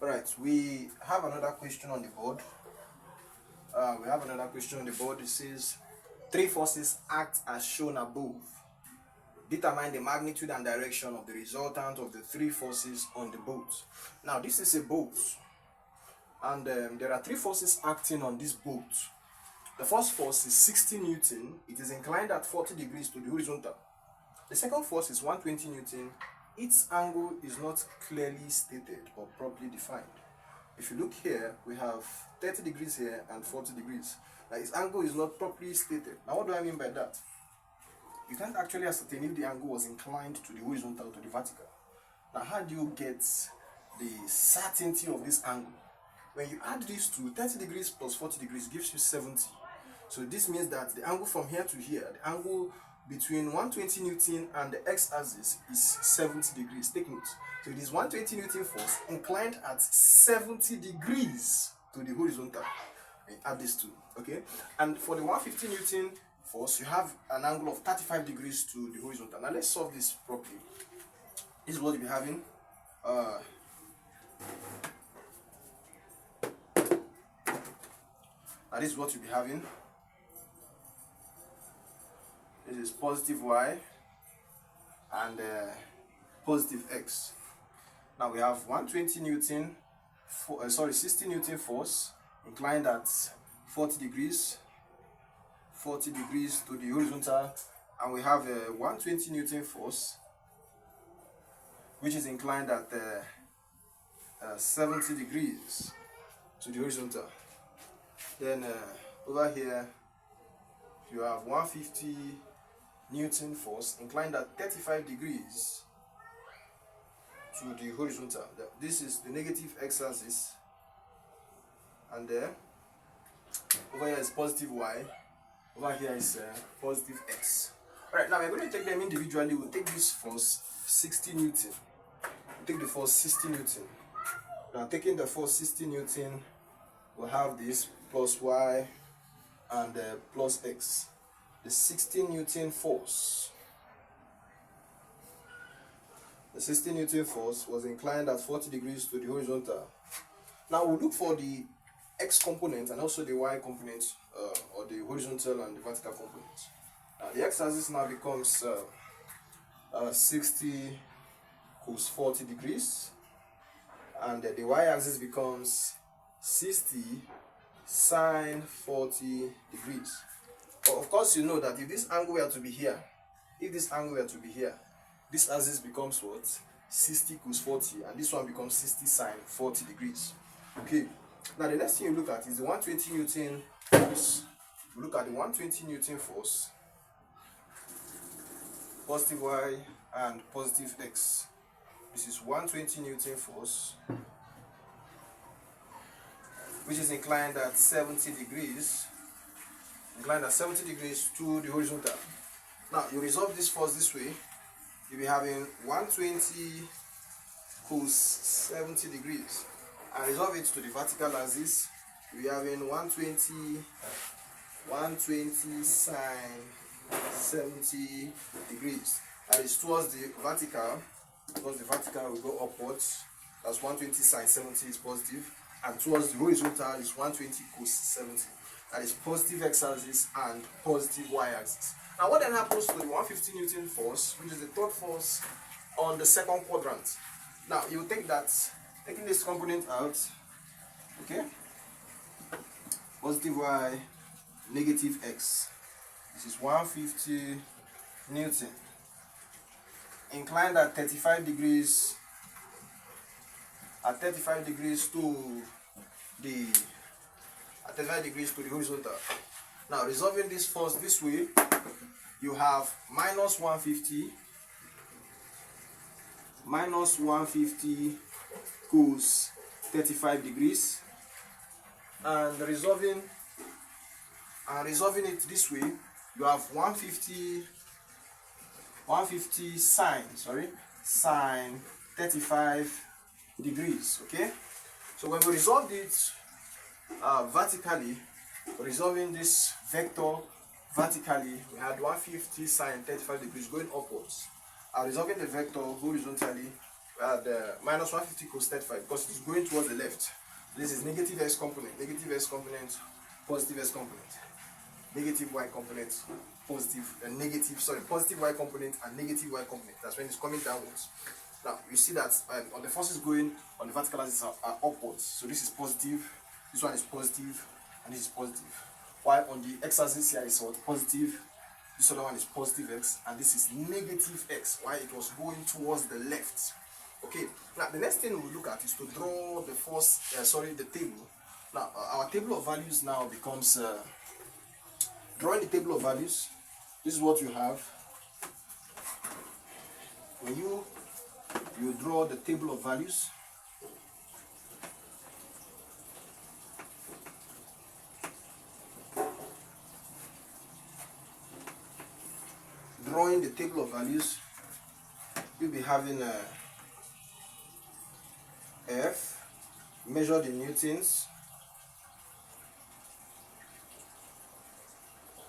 Alright, we have another question on the board. It says, three forces act as shown above. Determine the magnitude and direction of the resultant of the three forces on the boat. Now, this is a boat, and there are three forces acting on this boat. The first force is 60 Newton. It is inclined at 40 degrees to the horizontal. The second force is 120 Newton. Its angle is not clearly stated or properly defined. If you look here, we have 30 degrees here and 40 degrees. Now, its angle is not properly stated. Now, what do I mean by that? You can't actually ascertain if the angle was inclined to the horizontal or to the vertical. Now, how do you get the certainty of this angle? When you add these two, 30 degrees plus 40 degrees gives you 70. So this means that the angle from here to here, the angle between 120 Newton and the x-axis is 70 degrees. Take note. So it is 120 Newton force inclined at 70 degrees to the horizontal. And add these two, okay? And for the 150 Newton force, you have an angle of 35 degrees to the horizontal. Now let's solve this properly. This is what you'll be having. This is what you'll be having. This is positive y and positive x. Now we have 120 Newton, 60 Newton force inclined at 40 degrees to the horizontal, and we have a 120 Newton force which is inclined at 70 degrees to the horizontal. Then over here you have 150 Newton force inclined at 35 degrees to the horizontal. This is the negative x-axis, and there over here is positive y, over here is positive x. Alright, now we're going to take them individually. We'll take this force 60 Newton. We'll take the force 60 Newton. Now taking the force 60 Newton, we'll have this plus y and plus x. The 60 Newton force. The 60 Newton force was inclined at 40 degrees to the horizontal. Now we'll look for the x component and also the y component, or the horizontal and the vertical component. Now the x-axis now becomes 60 cos 40 degrees, and the y-axis becomes 60 sine 40 degrees. But of course, you know that if this angle were to be here, this axis becomes what? 60 cos 40, and this one becomes 60 sine 40 degrees. Okay. Now the next thing you look at is the 120 Newton force. We look at the 120 Newton force, positive y and positive x. This is 120 Newton force, which is inclined at 70 degrees. To the horizontal. Now you resolve this force this way. You'll be having 120 cos 70 degrees, and resolve it to the vertical axis. You'll be having 120 sine 70 degrees. And it's towards the vertical, because the vertical will go upwards. That's 120 sine 70 is positive, and towards the horizontal is 120 cos 70. That is positive x-axis and positive y-axis. Now what then happens to the 150 Newton force, which is the third force on the second quadrant? Now you take that, taking this component out, okay? Positive y, negative x. This is 150 Newton. Inclined at 35 degrees to the 35 degrees to the horizontal. Now resolving this force this way, you have minus 150 cos 35 degrees, and resolving it this way, you have 150 sine 35 degrees. Okay, so when we resolve it vertically, resolving this vector vertically, we had 150 sine 35 degrees going upwards. Resolving the vector horizontally, we had minus 150 equals 35 because it's going towards the left. This is negative x component, positive x component, negative y component, positive y component and negative y component. That's when it's coming downwards. Now you see that on the forces going on the vertical axis are upwards. So this is positive, this one is positive, and this is positive. While on the x-axis here is positive, this other one is positive x, and this is negative x. Why? It was going towards the left. Okay. Now the next thing we'll look at is to draw the force. The table. Now our table of values now becomes drawing the table of values. This is what you have when you draw the table of values. Drawing the table of values, you'll be having F, measured in newtons,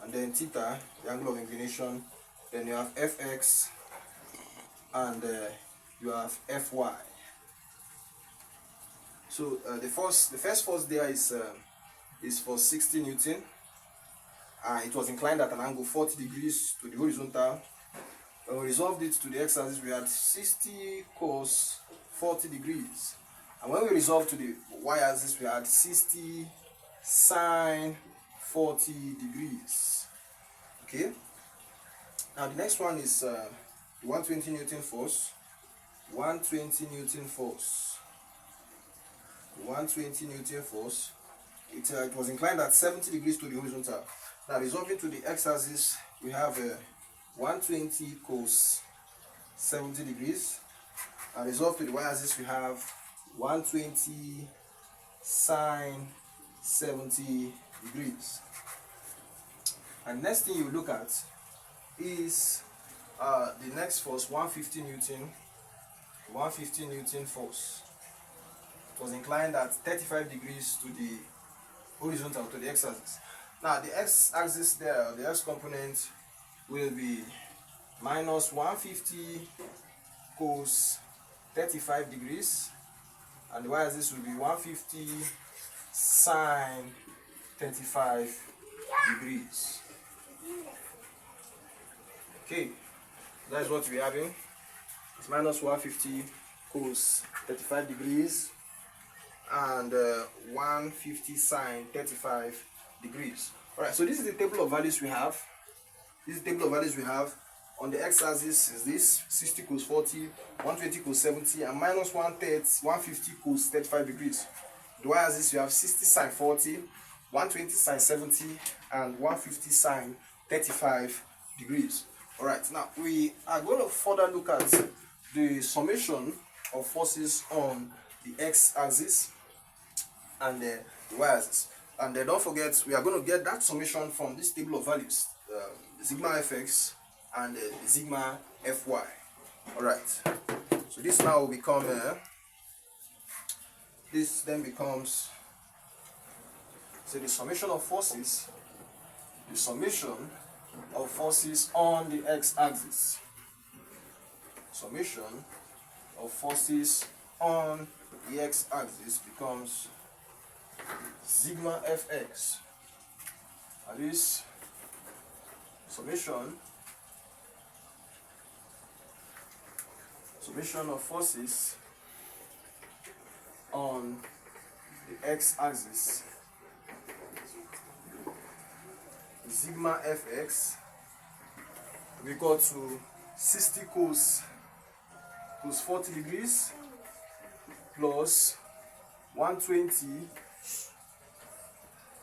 and then theta, the angle of inclination. Then you have Fx, and you have Fy. So the first force there is for 60 Newton. It was inclined at an angle 40 degrees to the horizontal. When we resolved it to the x-axis, we had 60 cos 40 degrees. And when we resolved to the y-axis, we had 60 sine 40 degrees. Okay. Now the next one is the 120 Newton force. 120 Newton force. 120 Newton force. It was inclined at 70 degrees to the horizontal. Now resolving to the x-axis, we have 120 cos 70 degrees. And resolved to the y-axis, we have 120 sine 70 degrees. And next thing you look at is the next force, 150 Newton. 150 Newton force. It was inclined at 35 degrees to the horizontal, to the x-axis. Now the x-axis there, the x component will be minus 150 cos 35 degrees, and the y-axis will be 150 sine 35 degrees. Okay, that's what we're having. It's minus 150 cos 35 degrees and 150 sine 35 degrees. Alright, so this is the table of values we have. This is the table of values we have. On the x-axis is this 60 cos 40, 120 cos 70, and minus 150 cos 35 degrees. The y-axis we have 60 sine 40, 120 sine 70, and 150 sine 35 degrees. Alright, now we are going to further look at the summation of forces on the x-axis and the y-axis. And then don't forget, we are going to get that summation from this table of values, sigma fx and sigma fy. Alright, so this now will become, this then becomes, so the summation of forces, on the x-axis. Summation of forces on the x-axis becomes sigma fx, and this summation of forces on the x-axis, sigma fx, we go to 60 cos 40 degrees plus 120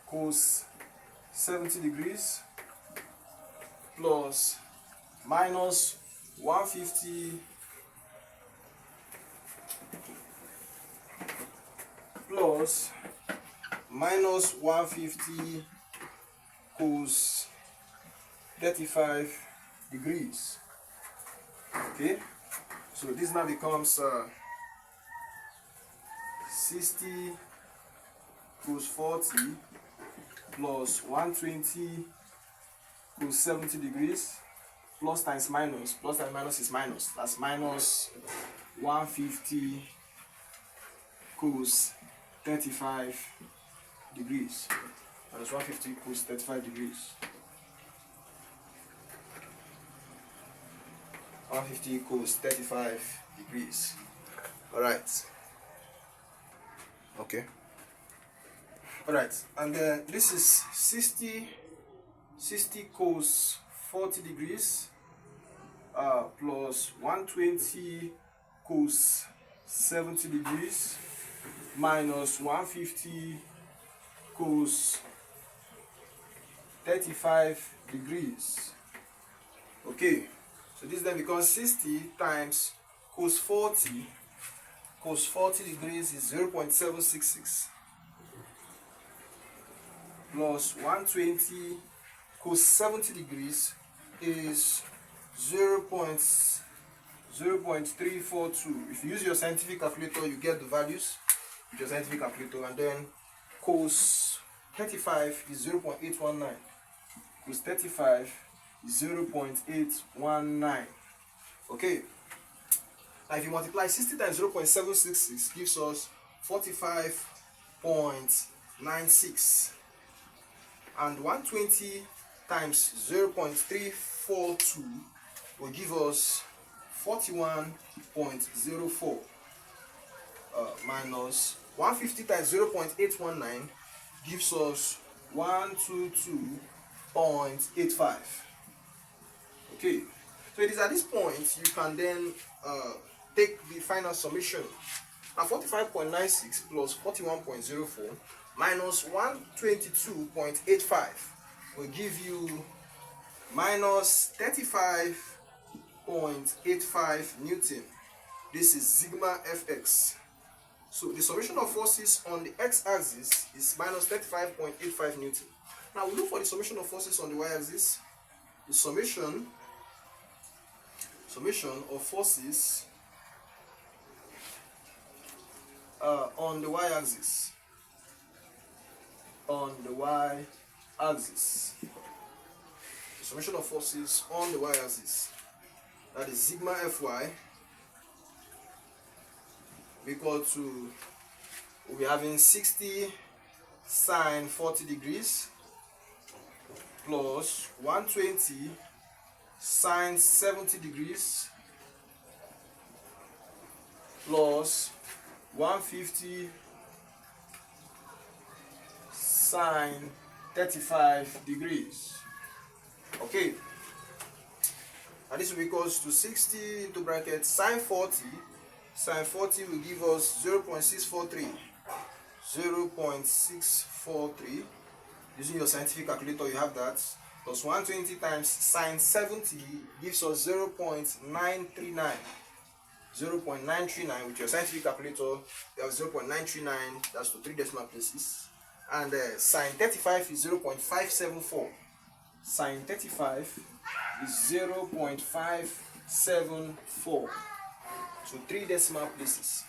cos 70 degrees plus minus 150 plus minus 150 cos 35 degrees. Okay, so this now becomes 60 cos 40 plus 120 cos 70 degrees plus times minus is minus. That's minus 150 cos 35 degrees. Minus 150 cos 35 degrees. 150 cos 35 degrees. Alright. Okay. Alright, and this is 60 cos 40 degrees plus 120 cos 70 degrees minus 150 cos 35 degrees. Okay, so this then becomes 60 times cos 40. Cos 40 degrees is 0.766 plus 120 cos 70 degrees is 0.342. If you use your scientific calculator, you get the values with your scientific calculator, and then cos 35 is 0.819. Cos 35 is 0.819. Okay. Now if you multiply 60 times 0.766 gives us 45.96, and 120 times 0.342 will give us 41.04 minus 150 times 0.819 gives us 122.85. Okay, so it is at this point you can then take the final summation. Now 45.96 plus 41.04 minus 122.85 will give you minus 35.85 Newton. This is sigma Fx. So the summation of forces on the x-axis is minus 35.85 Newton. Now we look for the summation of forces on the y-axis. The summation of forces on the y-axis. The summation of forces on the y-axis, that is sigma Fy, equal to, we'll be having 60 sine 40 degrees plus 120 sine 70 degrees plus 150 sine 35 degrees. Okay, and this will be equals to 60 into bracket sine 40. Sine 40 will give us 0.643. 0.643. Using your scientific calculator, you have that. Plus 120 times sine 70 gives us 0.939. 0.939. With your scientific calculator, you have 0.939. That's to 3 decimal places. And sine 35 is 0.574. Sine 35 is 0.574. So 3 decimal places.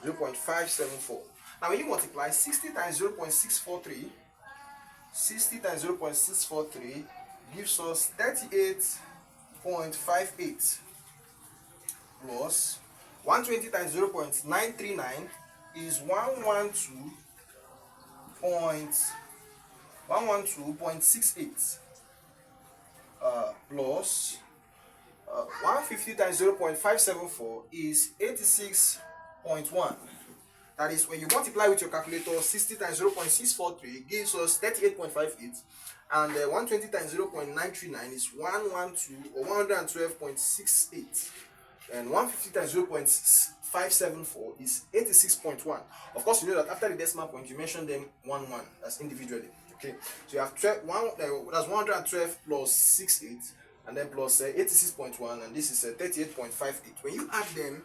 0.574. Now when you multiply 60 times 0.643, 60 times 0.643 gives us 38.58 plus 120 times 0.939 is 112.68 plus 150 times 0.574 is 86.1. That is, when you multiply with your calculator, 60 times 0.643 gives us 38.58, and 120 times 0.939 is 112 or 112.68, and 150 times 0.574 is 86.1. Of course, you know that after the decimal point, you mention them 1 as individually. Okay, so you have 12, that's 112 plus 68, and then plus 86.1, and this is 38.58. When you add them,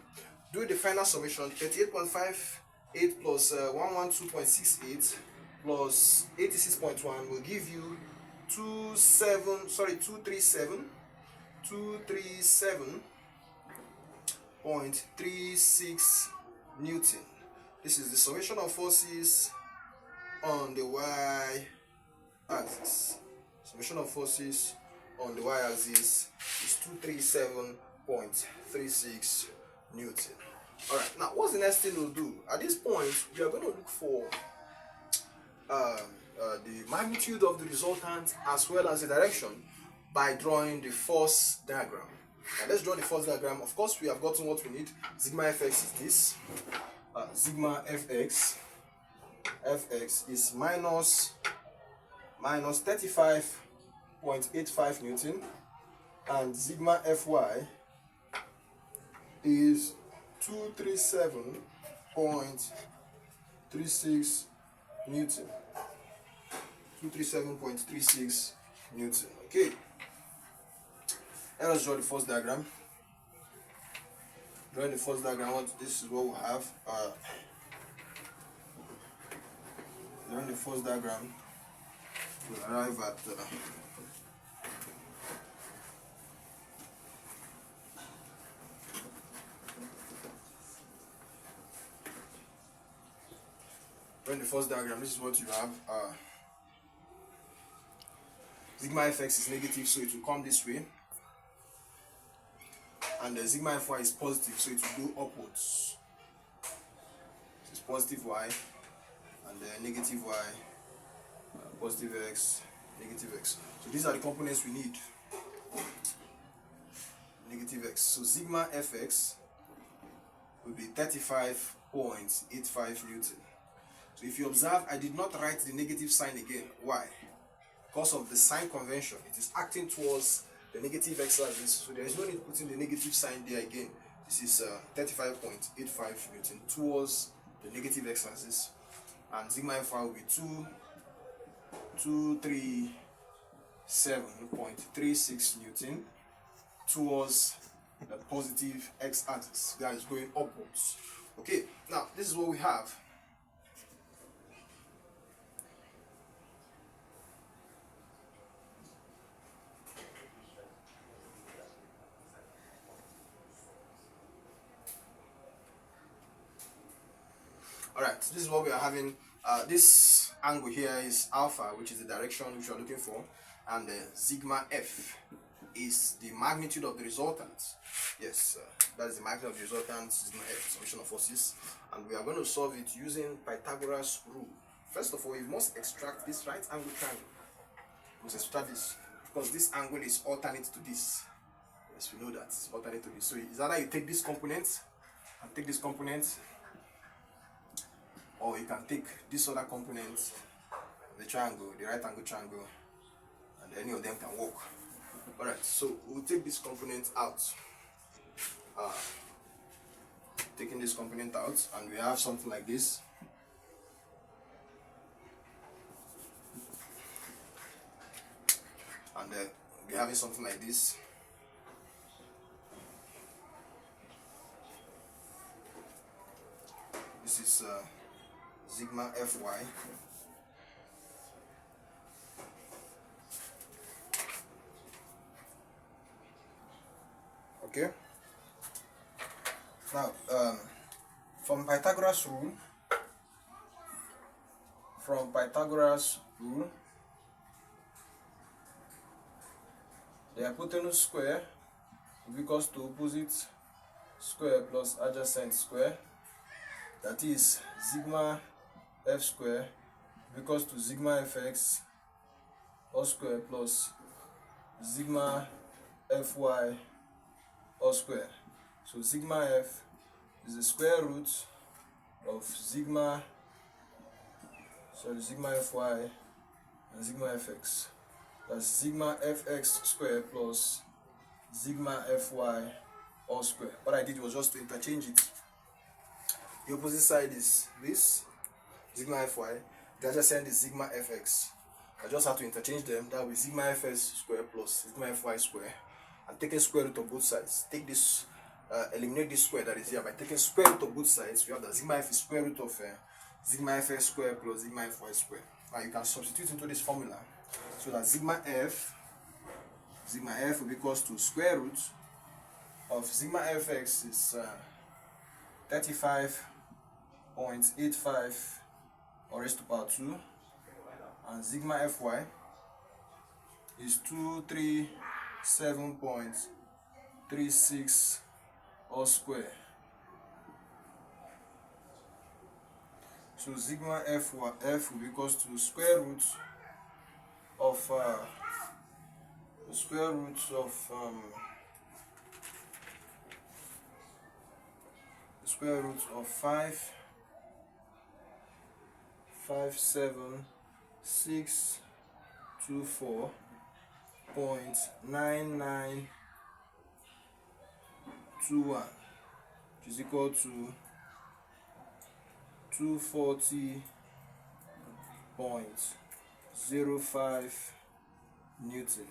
do the final summation. 38.58 plus 112.68 plus 86.1 will give you 237.36 Newton. This is the summation of forces on the y-axis. Summation of forces on the y-axis is 237.36 Newton. Alright, now what's the next thing we'll do? At this point, we are going to look for the magnitude of the resultant as well as the direction by drawing the force diagram. Now let's draw the force diagram. Of course, we have gotten what we need. Sigma fx is this. Sigma fx is minus 35.85 Newton, and sigma fy is 237.36 Newton. 237.36 Newton. Okay. Let us draw the force diagram. Drawing the force diagram, this is what we have. Drawing the force diagram, we arrive at drawing the force diagram. This is what you have. Sigma fx is negative, so it will come this way, and the sigma fy is positive, so it will go upwards. It's positive y and negative y, positive x, negative x. So these are the components we need. Negative x. So sigma fx will be 35.85 Newton. So if you observe, I did not write the negative sign again. Why? Because of the sign convention, it is acting towards the negative x-axis, so there is no need putting the negative sign there again. This is 35.85 Newton towards the negative x-axis, and sigma fy will be 237.36 Newton towards the positive x-axis that is going upwards. Okay, now this is what we have. Alright, so this is what we are having. This angle here is alpha, which is the direction which we are looking for, and sigma f is the magnitude of the resultant. Yes, that is the magnitude of the resultant, sigma f, summation of forces, and we are going to solve it using Pythagoras rule. First of all, you must extract this right angle triangle. You must extract this, because this angle is alternate to this. Yes, we know that it's alternate to this. So it's either you take this component and take this component, or you can take this other component, the triangle, the right angle triangle, and any of them can work. Alright, so we'll take this component out. Taking this component out, and we have something like this. And we're having something like this. This is sigma fy. Okay. Now, from Pythagoras rule, the hypotenuse square will be equals to opposite square plus adjacent square. That is sigma f square equals to sigma fx all square plus sigma fy all square. So sigma f is the square root of sigma fy and sigma fx. That's sigma fx square plus sigma fy all square. What I did was just to interchange it. The opposite side is this, sigma fy. The adjacent is sigma fx. I just have to interchange them. That will be sigma fx square plus sigma fy square. And taking square root of both sides. Take this, eliminate this square that is here by taking square root of both sides. We have the sigma f is square root of sigma fx square plus sigma fy square. Now you can substitute into this formula. So that sigma f will be equals to square root of sigma fx is 35.85 raised to power 2, and sigma fy is 237.36 all square So sigma f will be equals to square root of 5,57624.9921, which is equal to 240.05 Newton.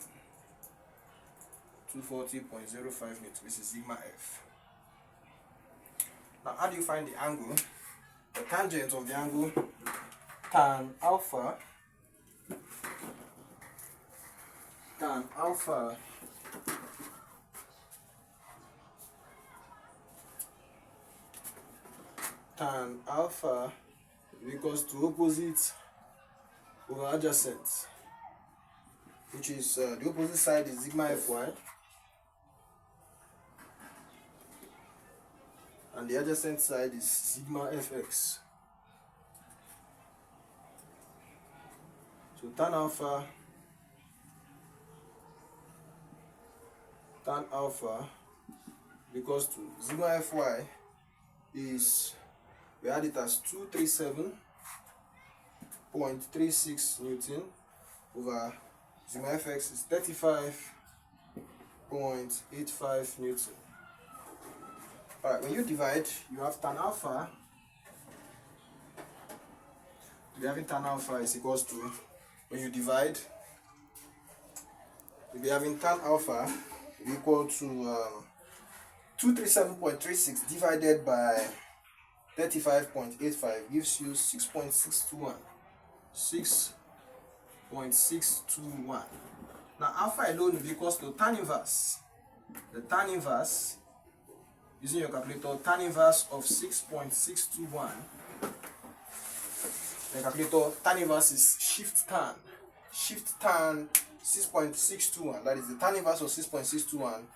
240.05 Newton. This is sigma f. Now, how do you find the angle? The tangent of the angle tan alpha equals to opposite over adjacent, which is the opposite side is sigma fy and the adjacent side is sigma fx. So tan alpha equals to sigma fy is, we had it as 237.36 Newton over sigma fx is 35.85 Newton. Alright, when you divide, you have tan alpha. Tan alpha is equals to, when you divide, you'll be having tan alpha equal to 237.36 divided by 35.85 gives you 6.621. 6.621. Now alpha alone will be equals to tan inverse. The tan inverse, using your calculator, tan inverse of 6.621. The calculator, tan inverse is shift tan 6.621. That is the tan inverse of 6.621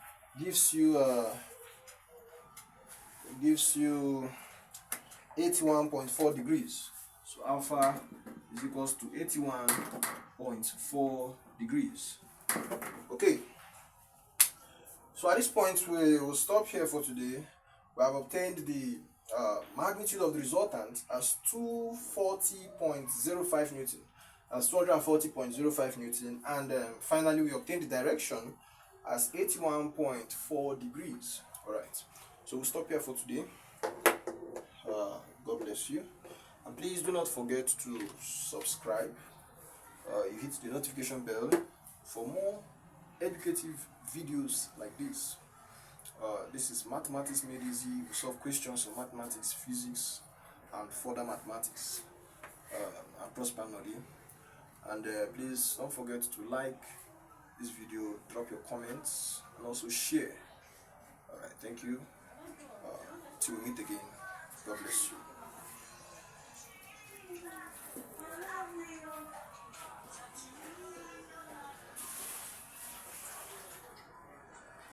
gives you 81.4 degrees. So alpha is equals to 81.4 degrees. Okay. So at this point we will stop here for today. We have obtained the magnitude of the resultant as 240.05 Newton, as 240.05 Newton, and finally we obtained the direction as 81.4 degrees. Alright, so we'll stop here for today. God bless you, and please do not forget to subscribe. You hit the notification bell for more educative videos like this. This is Mathematics Made Easy. We solve questions of mathematics, physics, and further mathematics. I'm Prosper Nnodi, and please don't forget to like this video, drop your comments, and also share. Alright, thank you. Till we meet again. God bless you.